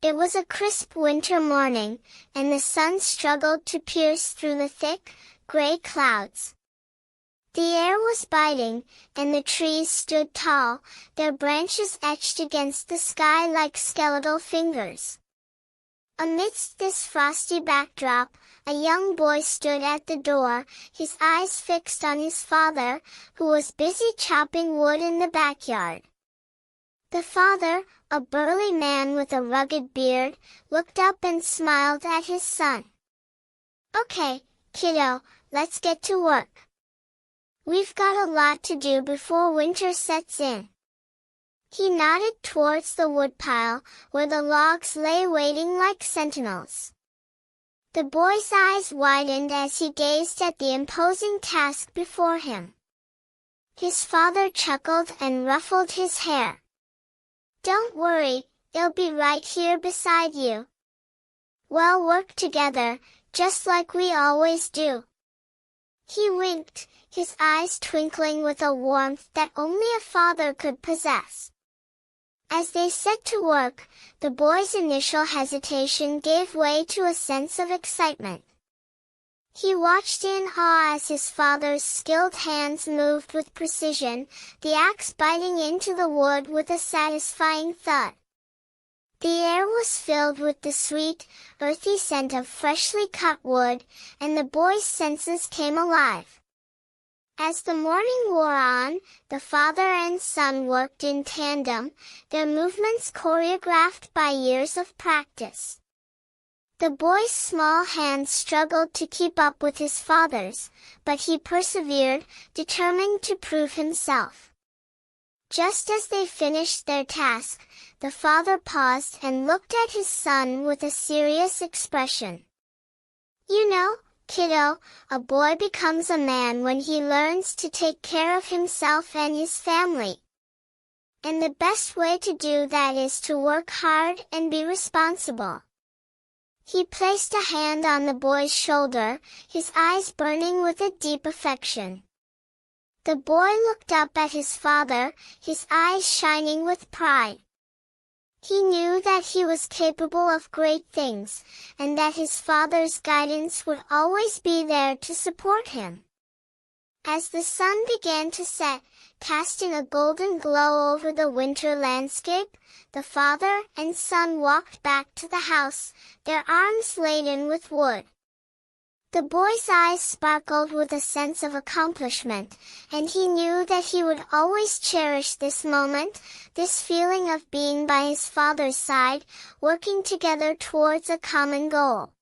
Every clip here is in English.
It was a crisp winter morning, and the sun struggled to pierce through the thick, gray clouds. The air was biting, and the trees stood tall, their branches etched against the sky like skeletal fingers. Amidst this frosty backdrop, a young boy stood at the door, his eyes fixed on his father, who was busy chopping wood in the backyard. The father, a burly man with a rugged beard, looked up and smiled at his son. "Okay, kiddo, let's get to work. We've got a lot to do before winter sets in." He nodded towards the woodpile, where the logs lay waiting like sentinels. The boy's eyes widened as he gazed at the imposing task before him. His father chuckled and ruffled his hair. "Don't worry, I'll be right here beside you. We'll work together, just like we always do." He winked, his eyes twinkling with a warmth that only a father could possess. As they set to work, the boy's initial hesitation gave way to a sense of excitement. He watched in awe as his father's skilled hands moved with precision, the axe biting into the wood with a satisfying thud. The air was filled with the sweet, earthy scent of freshly cut wood, and the boy's senses came alive. As the morning wore on, the father and son worked in tandem, their movements choreographed by years of practice. The boy's small hands struggled to keep up with his father's, but he persevered, determined to prove himself. Just as they finished their task, the father paused and looked at his son with a serious expression. "You know, kiddo, a boy becomes a man when he learns to take care of himself and his family. And the best way to do that is to work hard and be responsible." He placed a hand on the boy's shoulder, his eyes burning with a deep affection. The boy looked up at his father, his eyes shining with pride. He knew that he was capable of great things, and that his father's guidance would always be there to support him. As the sun began to set, casting a golden glow over the winter landscape, the father and son walked back to the house, their arms laden with wood. The boy's eyes sparkled with a sense of accomplishment, and he knew that he would always cherish this moment, this feeling of being by his father's side, working together towards a common goal.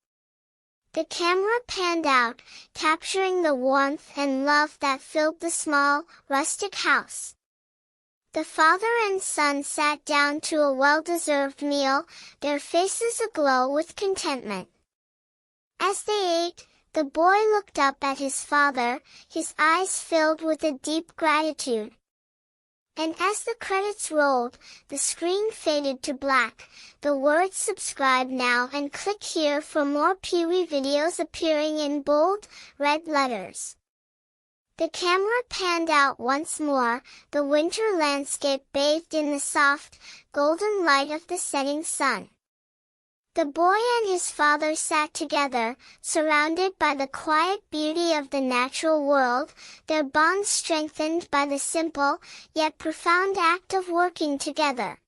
The camera panned out, capturing the warmth and love that filled the small, rustic house. The father and son sat down to a well-deserved meal, their faces aglow with contentment. As they ate, the boy looked up at his father, his eyes filled with a deep gratitude. And as the credits rolled, the screen faded to black, the words "subscribe now" and "click here" for more Pee-wee videos appearing in bold, red letters. The camera panned out once more, the winter landscape bathed in the soft, golden light of the setting sun. The boy and his father sat together, surrounded by the quiet beauty of the natural world, their bond strengthened by the simple, yet profound act of working together.